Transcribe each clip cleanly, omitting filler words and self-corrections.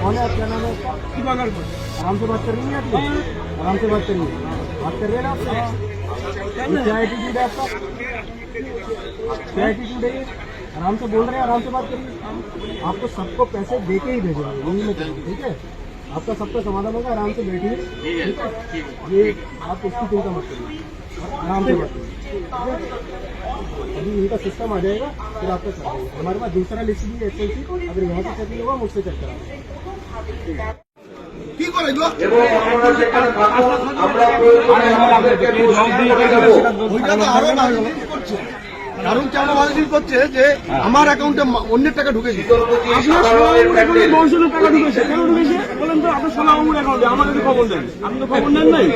कौन है आपका नाम है? आराम से बात कर रही हैं आप? आराम से बात करिए। बात कर रहे हैं ना आपसे? क्या एटीट्यूड है आपका? क्या एटीट्यूड है? आराम से बोल रहे हैं, आराम से बात करिए। आपको सबको पैसे दे के ही भेजेंगे, यही मैं करूँ, ठीक है? आपका सबका समाधान होगा, आराम से बैठिए, ठीक है? ये आप उसकी चिंता मत करिए, आराम से बात करिए। अभी इनका सिस्टम आ जाएगा, फिर आपका चल जाएगा। हमारे पास दूसरा लिस्ट भी है एसएलसी, अगर यहाँ से चेक नहीं होगा मुझसे चेक कराना। কারণ কেন বাতিল করছে যে আমার অ্যাকাউন্টে অন্যের টাকা ঢুকেছে, আপনার সোনামুড় টাকা ঢুকেছে, কেন ঢুকেছে বলেন তো? আপনার সোনামুড় অ্যাকাউন্টে আমাদের খবর দেন, আপনি তো খবর নেন নাই।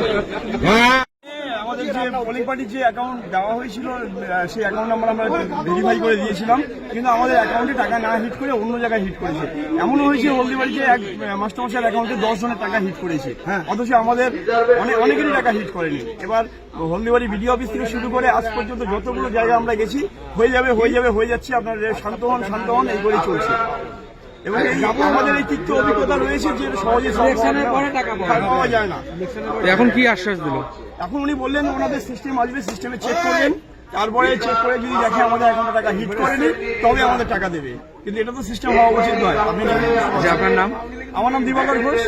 আমাদের যে পোলিং পার্টির যে অ্যাকাউন্ট দেওয়া হয়েছিল সেই অ্যাকাউন্ট নাম্বার আমরা ভেরিফাই করে দিয়েছিলাম, কিন্তু আমাদের অ্যাকাউন্টে টাকা না হিট করে অন্য জায়গায় হিট করেছে। এমন হয়েছে হলদিবাড়িতে এক মাস্টারমশাইয়ের অ্যাকাউন্টে 10 জনের টাকা হিট করেছে, অথচ আমাদের অনেকেরই টাকা হিট করেনি। এবার হলদিবাড়ি বিডিও অফিস থেকে শুরু করে আজ পর্যন্ত যতগুলো জায়গা আমরা গেছি, হয়ে যাচ্ছে, আপনার শান্ত হন এই করে চলছে। এবং আমাদের এই তিক্ত অভিজ্ঞতা রয়েছে যে সহজে টাকা পাওয়া যায় না। এখন কি আশ্বাস দিল? এখন উনি বললেন ওনাদের সিস্টেম আসবে, সিস্টেমে চেক করবেন, তারপরে চেক করে যদি দেখে আমাদের অ্যাকাউন্টে টাকা হিট করেনি তবে আমাদের টাকা দেবে, কিন্তু এটা তো সিস্টেম হওয়া উচিত নয়। আপনি আপনার নাম? আমার নাম দিবাকর ঘোষ,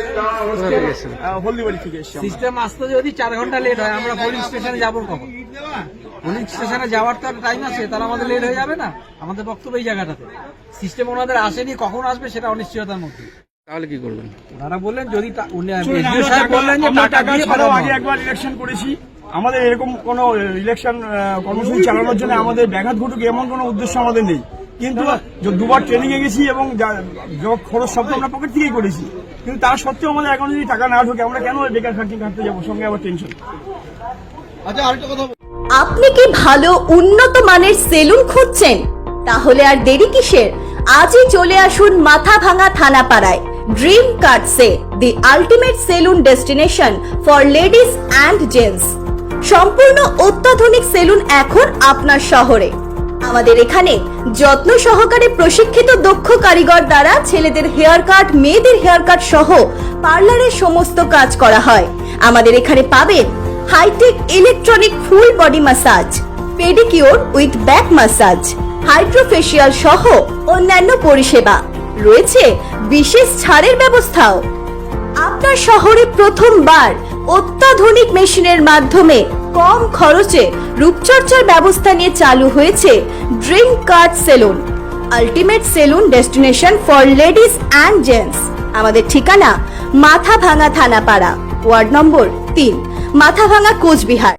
হলদিবাড়ি থেকে এসেছি। সিস্টেম আসতে যদি 4 ঘন্টা লেট হয়, আমরা পুলিশ স্টেশনে যাবো কখন? পুলিশ স্টেশনে যাওয়ার তো টাইম আছে, তারা আমাদের লেট হয়ে যাবে না? আমাদের বক্তব্য এই জায়গাটাতে, সিস্টেম ওনাদের আসেনি, কখন আসবে সেটা অনিশ্চয়তার মধ্যে। তাহলে কি করবেন? ওনারা বললেন যদি বললেন যে টাকা ছাড়াও আগে একবার ইলেকশন করেছি, আমাদের এরকম কোন ইলেকশন কর্মসূচি চালানোর জন্য আমাদের ব্যাঘাত ঘটুক এমন কোন উদ্দেশ্য আমাদের নেই, কিন্তু দুবার ট্রেনিং এ গেছি এবং খরচ সব আমরা পকেট থেকেই করেছি, কিন্তু তার সত্ত্বেও আমাদের অ্যাকাউন্টে যদি টাকা না ঢোকে আমরা কেন বেকার খাটতে যাবো, সঙ্গে আবার টেনশন। আচ্ছা আরেকটা কথা, আপনি কি ভালো উন্নত মানের সেলুন খুঁজছেন? তাহলে আর দেরি কিসের? আজই চলে আসুন মাথাভাঙা থানাপাড়ায় dream cuts, the ultimate salon destination for ladies and gents. সম্পূর্ণ অত্যাধুনিক সেলুন এখন আপনার শহরে। আমাদের এখানে যত্ন সহকারে প্রশিক্ষিত দক্ষ কারিগর দ্বারা ছেলেদের হেয়ার কাট, মেয়েদের হেয়ার কাট সহ পার্লারের সমস্ত কাজ করা হয়। আমাদের এখানে পাবেন hi tech electronic full body massage, pedicure with back massage, hydrofacial সহ অন্যান্য পরিষেবা রয়েছে, বিশেষ ছাড়ের ব্যবস্থাও। আপনার শহরে প্রথমবার অত্যাধুনিক মেশিনের মাধ্যমে কম খরচে রূপচর্চার ব্যবস্থা নিয়ে চালু হয়েছে dream cut salon, ultimate salon destination for ladies and gents. আমাদের ঠিকানা মাথাভাঙা থানাপাড়া, ওয়ার্ড নম্বর 3, মাথাভাঙা, কোচবিহার।